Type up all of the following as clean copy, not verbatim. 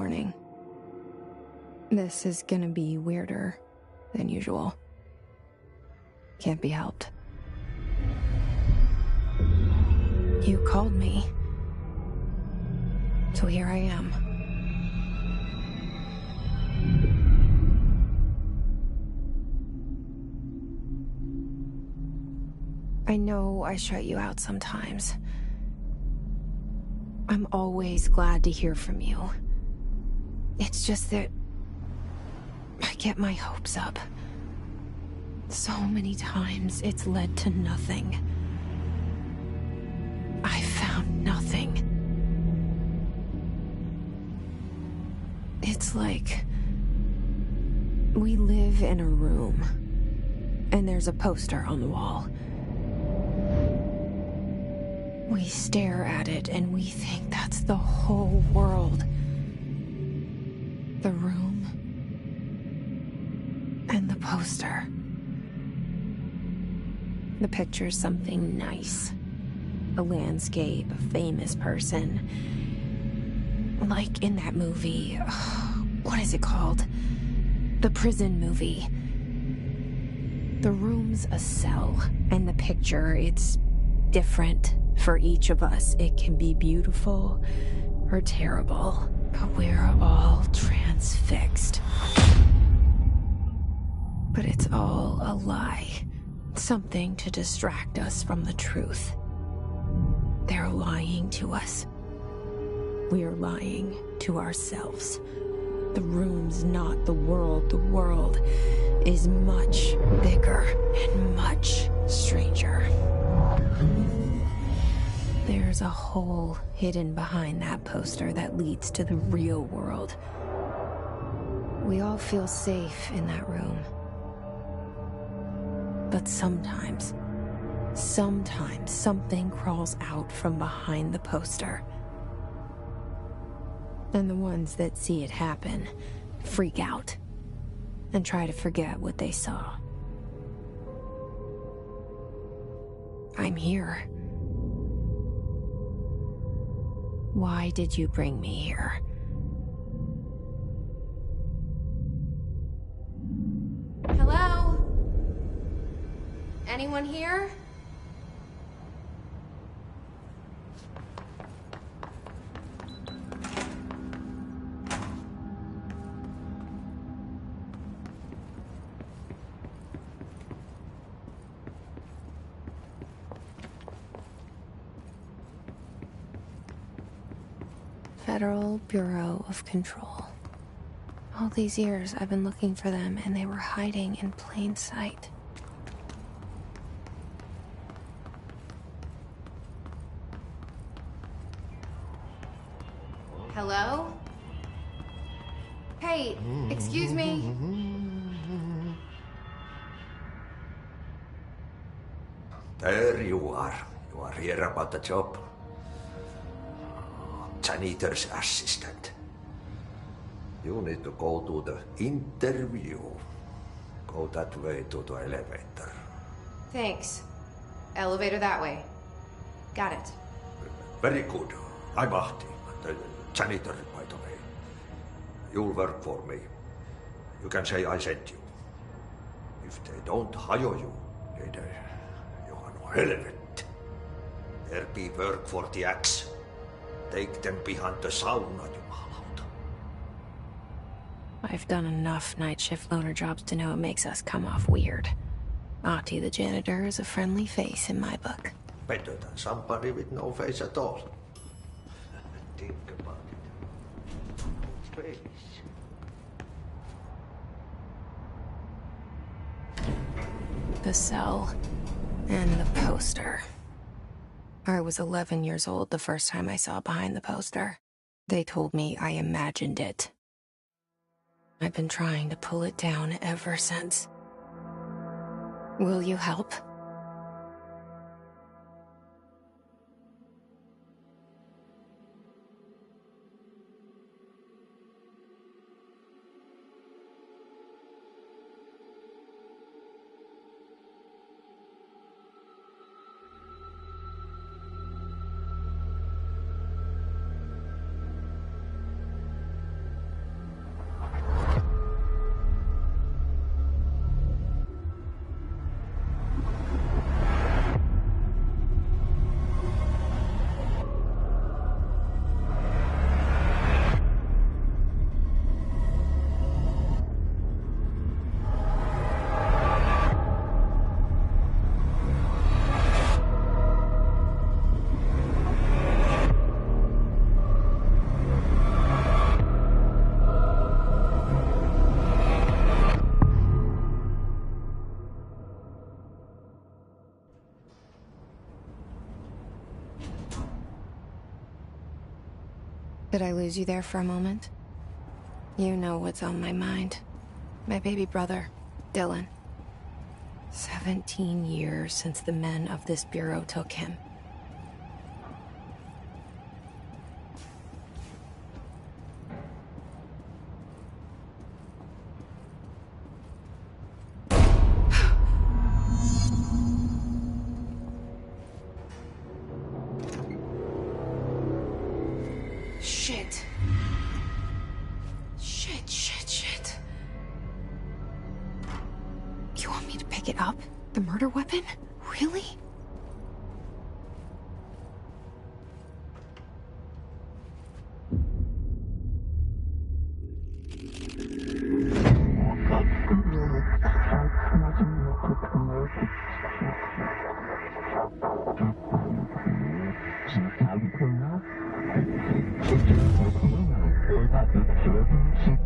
morning. This is gonna be weirder than usual. Can't be helped. You called me. So here I am. I know I shut you out sometimes. I'm always glad to hear from you. It's just that I get my hopes up. So many times it's led to nothing. I found nothing. It's like we live in a room, and there's a poster on the wall. We stare at it and we think that's the whole world. The room and the poster. The picture's something nice. A landscape, a famous person. Like in that movie, what is it called? The prison movie. The room's a cell, and the picture, it's different for each of us. It can be beautiful or terrible, but we're all transfixed. But it's all a lie. Something to distract us from the truth. They're lying to us. We're lying to ourselves. The room's not the world. The world is much bigger and much stranger. There's a hole hidden behind that poster that leads to the real world. We all feel safe in that room. But sometimes something crawls out from behind the poster. And the ones that see it happen freak out and try to forget what they saw. I'm here. Why did you bring me here? Hello? Anyone here? Federal Bureau of Control. All these years I've been looking for them, and they were hiding in plain sight. Hello? Hey, excuse me. There you are. You are here about the job. Janitor's assistant. You need to go to the interview. Go that way to the elevator. Thanks. Elevator that way. Got it. Very good. I'm Ahti, the janitor, by the way. You'll work for me. You can say I sent you. If they don't hire you, then you are no helvet. There be work for the axe. Take them behind the sauna, jumalauta. I've done enough night shift loner jobs to know it makes us come off weird. Ahti the janitor is a friendly face in my book. Better than somebody with no face at all. Think about it. Face. The cell and the poster. I was 11 years old the first time I saw behind the poster. They told me I imagined it. I've been trying to pull it down ever since. Will you help? Did I lose you there for a moment? You know what's on my mind. My baby brother, Dylan. 17 years since the men of this bureau took him. Shit. Shit. You want me to pick it up? The murder weapon? Really?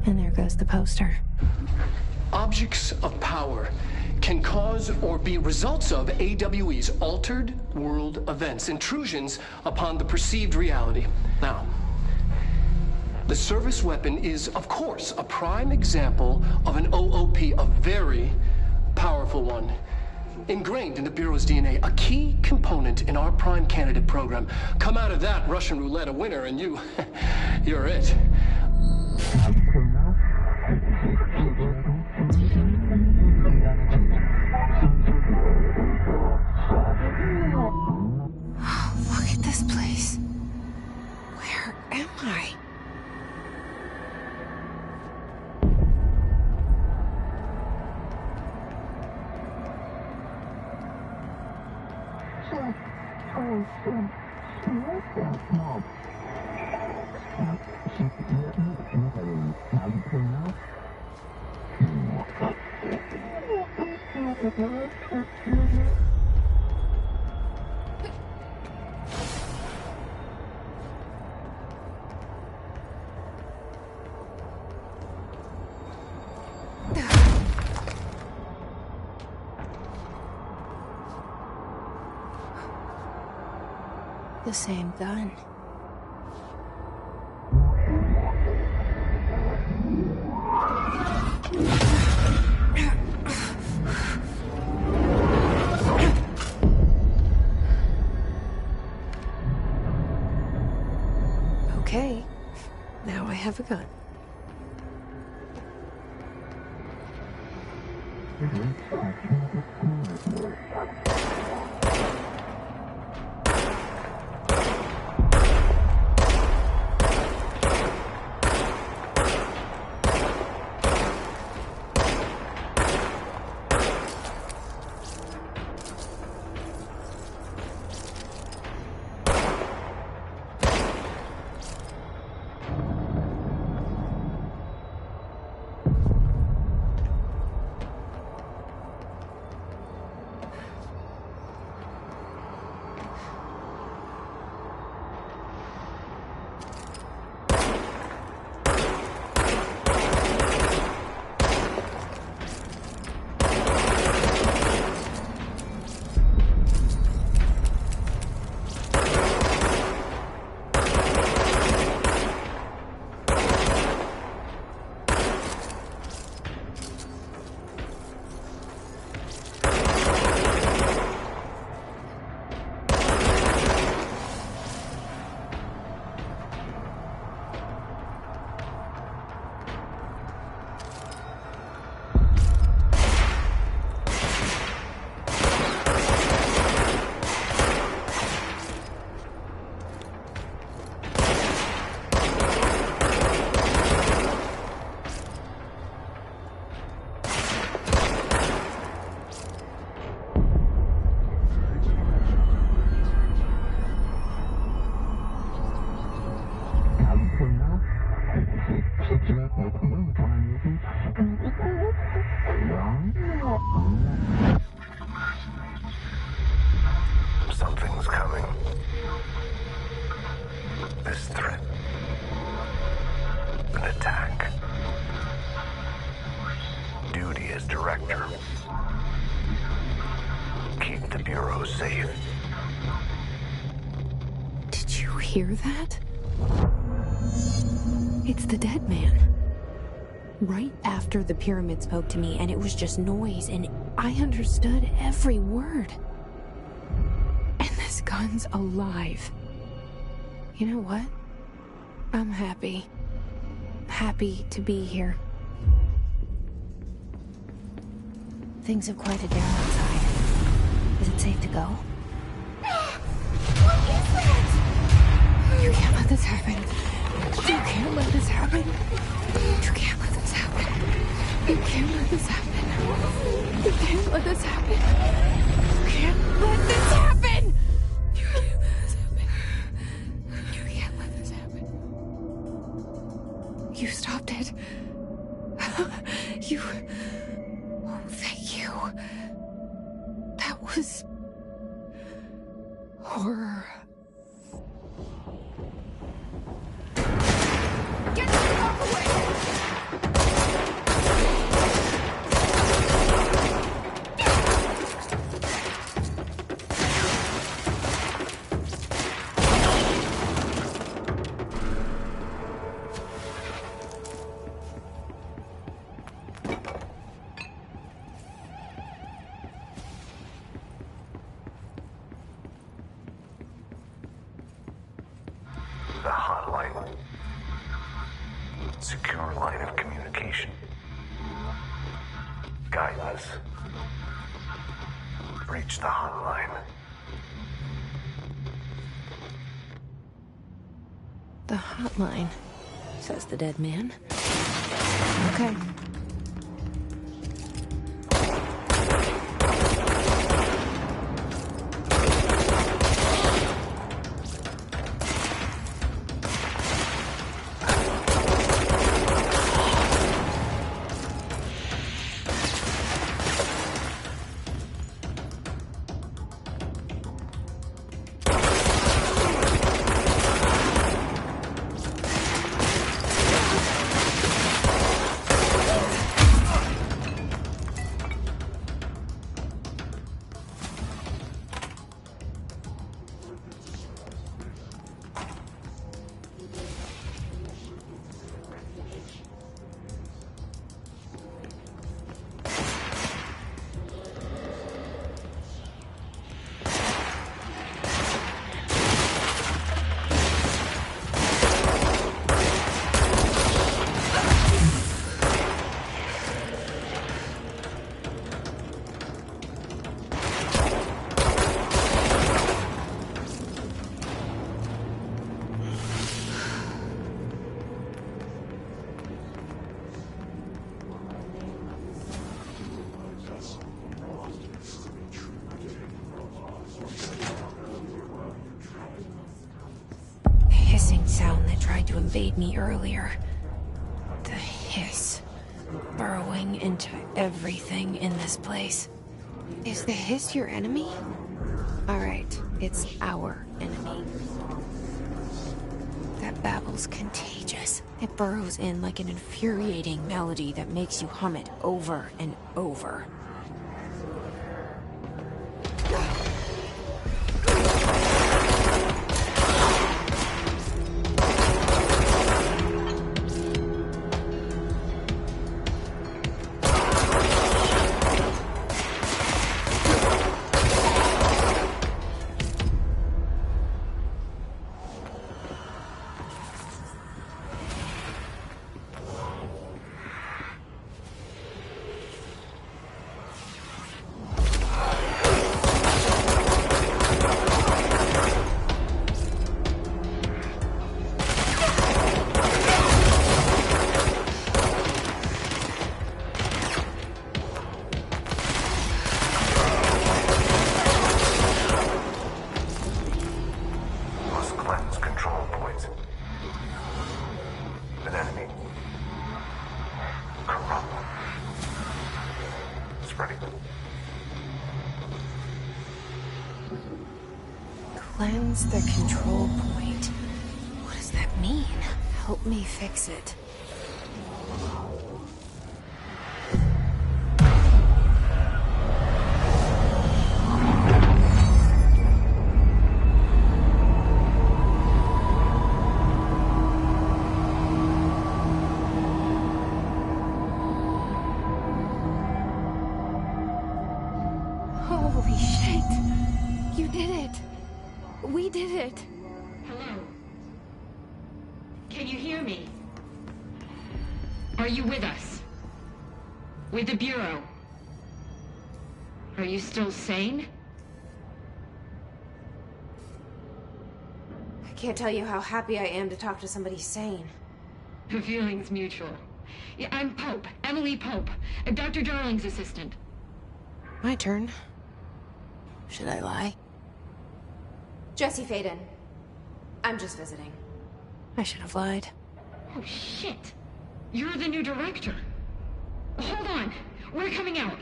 And there goes the poster. Objects of power can cause or be results of AWE's altered world events, intrusions upon the perceived reality. Now, the service weapon is, of course, a prime example of an OOP, a very powerful one. Ingrained in the Bureau's DNA, a key component in our prime candidate program. Come out of that Russian roulette a winner and you're it. Look at this place. Where am I? The same gun. Okay, now I have a gun. Something's coming. This threat. An attack. Duty as director. Keep the Bureau safe. Did you hear that? It's the dead man. Right after the pyramid spoke to me, and it was just noise, and I understood every word. And this gun's alive. You know what? I'm happy. Happy to be here. Things have quieted down outside. Is it safe to go? What is that? You can't let this happen. You can't let this happen. You can't let this happen. You can't let this happen. You can't let this happen. You can't let this happen. You can't let this happen. You can't let this happen. You stopped it. You... Oh, thank you. That was... horror. Get the fuck away! The hotline. Secure line of communication. Guide us. Reach the hotline. The hotline, says the dead man. Okay. Sound that tried to invade me earlier. The hiss. Burrowing into everything in this place. Is the hiss your enemy? Alright, it's our enemy. That babble's contagious. It burrows in like an infuriating melody that makes you hum it over and over. Cleanse the control point. What does that mean? Help me fix it. Holy shit! You did it! We did it! Hello? Can you hear me? Are you with us? With the Bureau? Are you still sane? I can't tell you how happy I am to talk to somebody sane. The feeling's mutual. Yeah, I'm Pope, Emily Pope, Dr. Darling's assistant. My turn. Should I lie? Jesse Faden. I'm just visiting. I should have lied. Oh, shit. You're the new director. Hold on. We're coming out.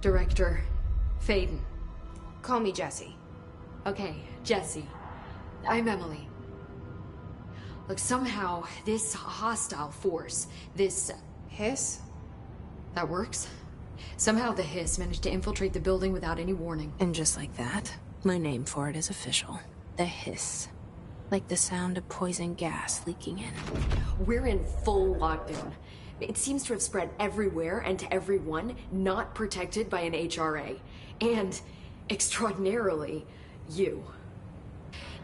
Director Faden. Call me Jesse. Okay, Jesse. I'm Emily. Look, somehow this hostile force, this... Hiss? That works? Somehow the Hiss managed to infiltrate the building without any warning. And just like that, my name for it is official. The Hiss. Like the sound of poison gas leaking in. We're in full lockdown. It seems to have spread everywhere and to everyone not protected by an HRA. And, extraordinarily, you.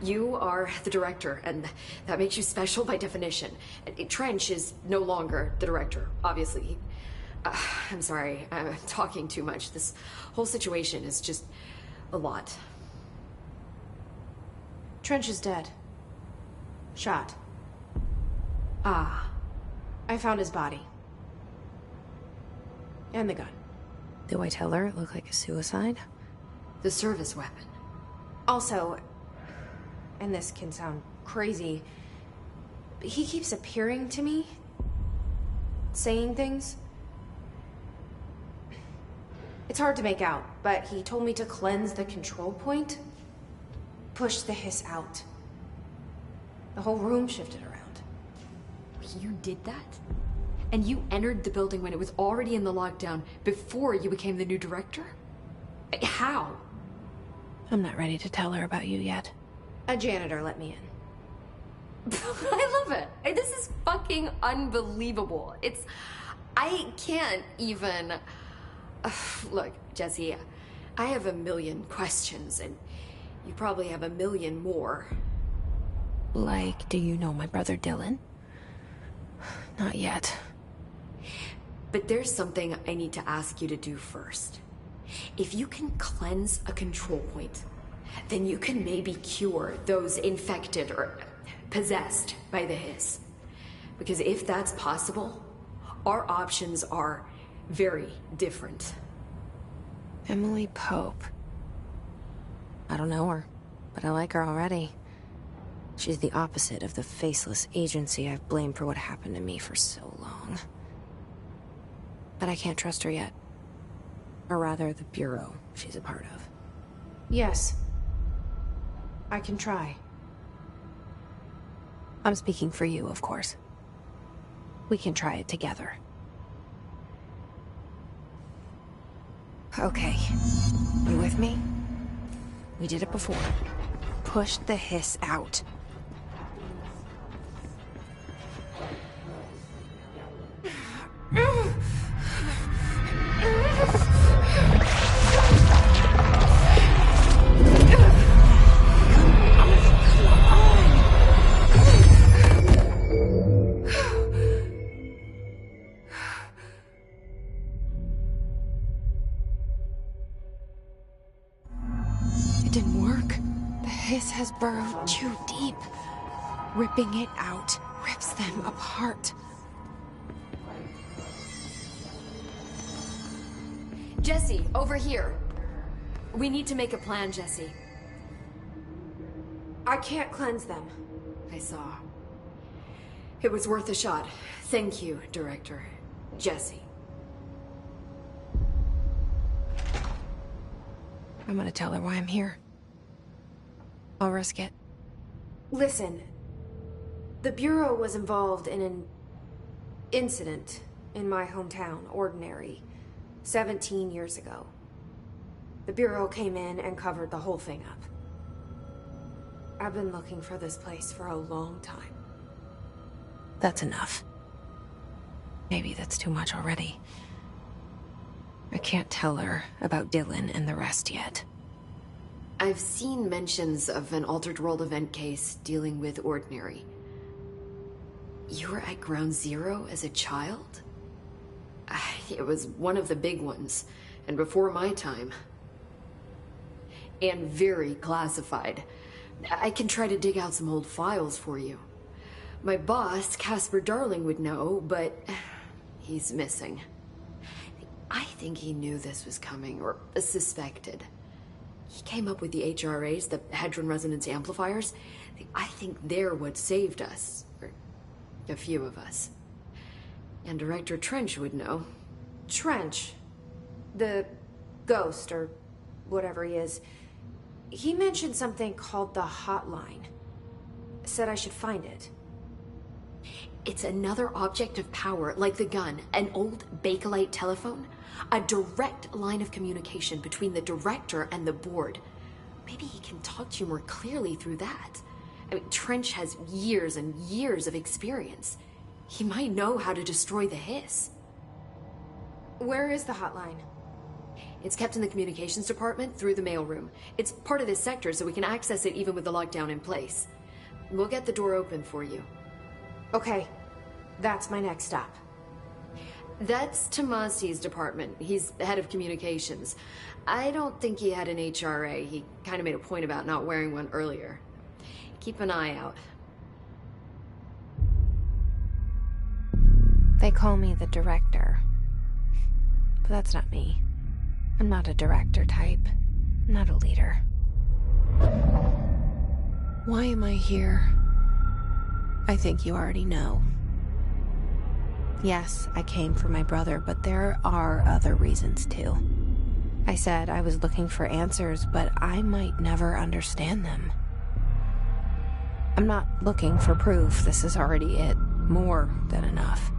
You are the director, and that makes you special by definition. Trench is no longer the director, obviously. I'm sorry, I'm talking too much. This whole situation is just a lot. Trench is dead. Shot. Ah. I found his body. And the gun. Do I tell her it looked like a suicide? The service weapon. Also, and this can sound crazy, but he keeps appearing to me, saying things. It's hard to make out, but he told me to cleanse the control point, push the Hiss out. The whole room shifted around. You did that? And you entered the building when it was already in the lockdown before you became the new director? How? I'm not ready to tell her about you yet. A janitor let me in. I love it. This is fucking unbelievable. I can't even... Look, Jesse, I have a million questions, and you probably have a million more. Like, do you know my brother Dylan? Not yet. But there's something I need to ask you to do first. If you can cleanse a control point, then you can maybe cure those infected or possessed by the Hiss. Because if that's possible, our options are very different. Emily Pope. I don't know her, but I like her already. She's the opposite of the faceless agency I've blamed for what happened to me for so long. But I can't trust her yet. Or rather, the Bureau she's a part of. Yes. I can try. I'm speaking for you, of course. We can try it together. Okay. You with me? We did it before. Pushed the Hiss out. It didn't work. The Hiss has burrowed too deep. Ripping it out rips them apart. Jesse, over here. We need to make a plan, Jesse. I can't cleanse them. I saw. It was worth a shot. Thank you, Director. Jesse. I'm gonna tell her why I'm here. I'll risk it. Listen. The Bureau was involved in an incident in my hometown, Ordinary, 17 years ago. The Bureau came in and covered the whole thing up. I've been looking for this place for a long time. That's enough. Maybe that's too much already. I can't tell her about Dylan and the rest yet. I've seen mentions of an Altered World event case dealing with Ordinary. You were at Ground Zero as a child? It was one of the big ones, and before my time. And very classified. I can try to dig out some old files for you. My boss, Casper Darling, would know, but he's missing. I think he knew this was coming, or suspected. He came up with the HRAs, the Hadron Resonance Amplifiers. I think they're what saved us. Or a few of us. And Director Trench would know. Trench? The ghost, or whatever he is. He mentioned something called the Hotline. Said I should find it. It's another object of power, like the gun, an old Bakelite telephone. A direct line of communication between the director and the board. Maybe he can talk to you more clearly through that. I mean, Trench has years and years of experience. He might know how to destroy the Hiss. Where is the hotline? It's kept in the communications department through the mailroom. It's part of this sector, so we can access it even with the lockdown in place. We'll get the door open for you. Okay, that's my next stop. That's Tomasi's department. He's the head of communications. I don't think he had an HRA. He kind of made a point about not wearing one earlier. Keep an eye out. They call me the director. But that's not me. I'm not a director type. I'm not a leader. Why am I here? I think you already know. Yes, I came for my brother, but there are other reasons too. I said I was looking for answers, but I might never understand them. I'm not looking for proof. This is already it. More than enough.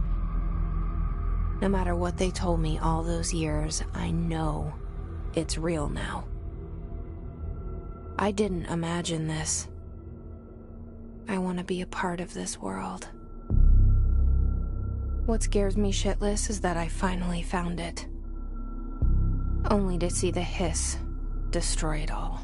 No matter what they told me all those years, I know it's real now. I didn't imagine this. I want to be a part of this world. What scares me shitless is that I finally found it. Only to see the Hiss destroy it all.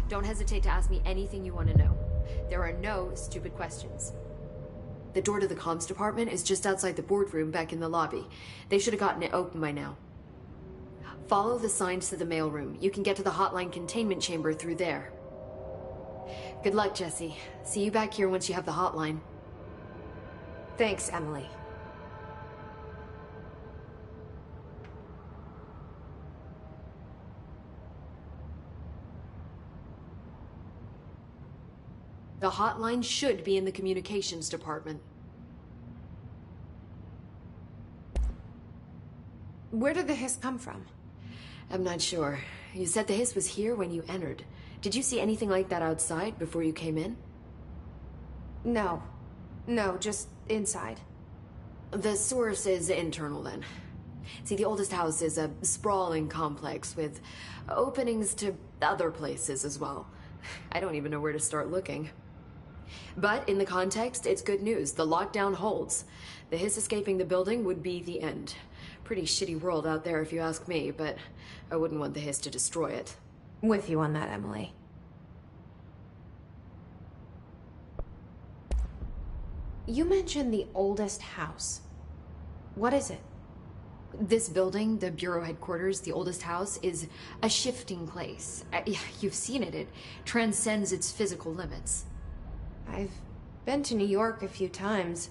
Don't hesitate to ask me anything you want to know. There are no stupid questions. The door to the comms department is just outside the boardroom back in the lobby. They should have gotten it open by now. Follow the signs to the mailroom. You can get to the hotline containment chamber through there. Good luck, Jesse. See you back here once you have the hotline. Thanks, Emily. The hotline should be in the communications department. Where did the Hiss come from? I'm not sure. You said the Hiss was here when you entered. Did you see anything like that outside before you came in? No, just inside. The source is internal then. See, the oldest house is a sprawling complex with openings to other places as well. I don't even know where to start looking. But in the context, it's good news. The lockdown holds. The Hiss escaping the building would be the end. Pretty shitty world out there if you ask me, but I wouldn't want the Hiss to destroy it. With you on that, Emily. You mentioned the oldest house. What is it? This building, the Bureau headquarters, the oldest house, is a shifting place. You've seen it. It transcends its physical limits. I've been to New York a few times.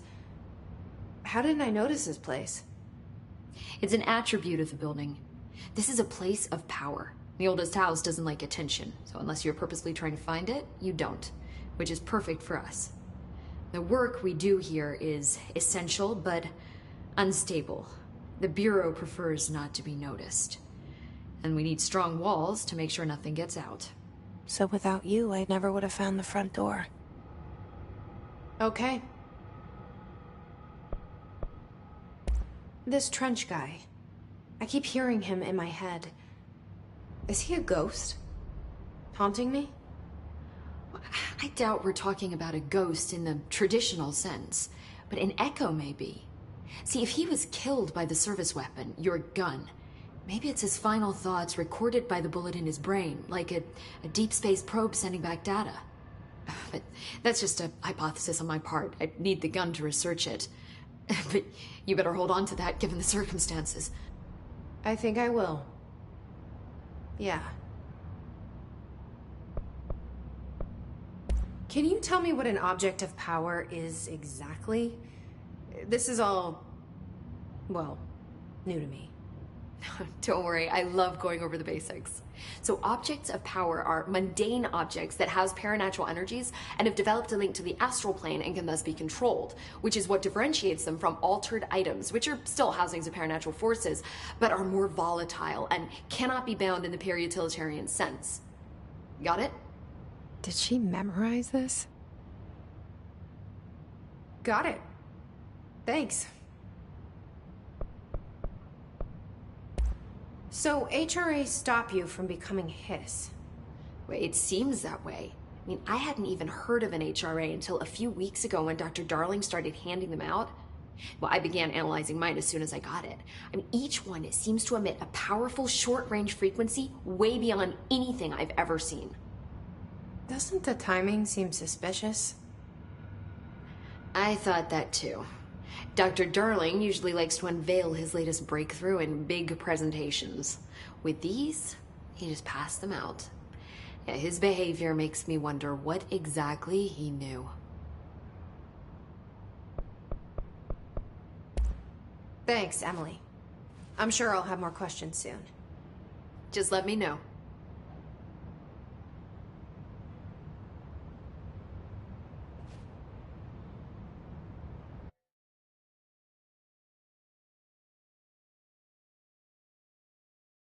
How didn't I notice this place? It's an attribute of the building. This is a place of power. The oldest house doesn't like attention, so unless you're purposely trying to find it, you don't. which is perfect for us. The work we do here is essential, but unstable. The Bureau prefers not to be noticed. And we need strong walls to make sure nothing gets out. So without you, I never would have found the front door. Okay. This Trench guy. I keep hearing him in my head. Is he a ghost? Haunting me? I doubt we're talking about a ghost in the traditional sense, but an echo maybe. See, if he was killed by the service weapon, your gun, maybe it's his final thoughts recorded by the bullet in his brain, like a deep space probe sending back data. But that's just a hypothesis on my part. I need the gun to research it. But you better hold on to that given the circumstances. I think I will. Yeah. Can you tell me what an object of power is exactly? This is all, well, new to me. Don't worry, I love going over the basics. So objects of power are mundane objects that house paranatural energies and have developed a link to the astral plane and can thus be controlled, which is what differentiates them from altered items, which are still housings of paranatural forces, but are more volatile and cannot be bound in the peri-utilitarian sense. Got it? Did she memorize this? Got it. Thanks. So, HRA stop you from becoming Hiss? Well, it seems that way. I mean, I hadn't even heard of an HRA until a few weeks ago when Dr. Darling started handing them out. Well, I began analyzing mine as soon as I got it. I mean, each one seems to emit a powerful short-range frequency way beyond anything I've ever seen. Doesn't the timing seem suspicious? I thought that too. Dr. Darling usually likes to unveil his latest breakthrough in big presentations. With these, he just passed them out. Yeah, his behavior makes me wonder what exactly he knew. Thanks, Emily. I'm sure I'll have more questions soon. Just let me know.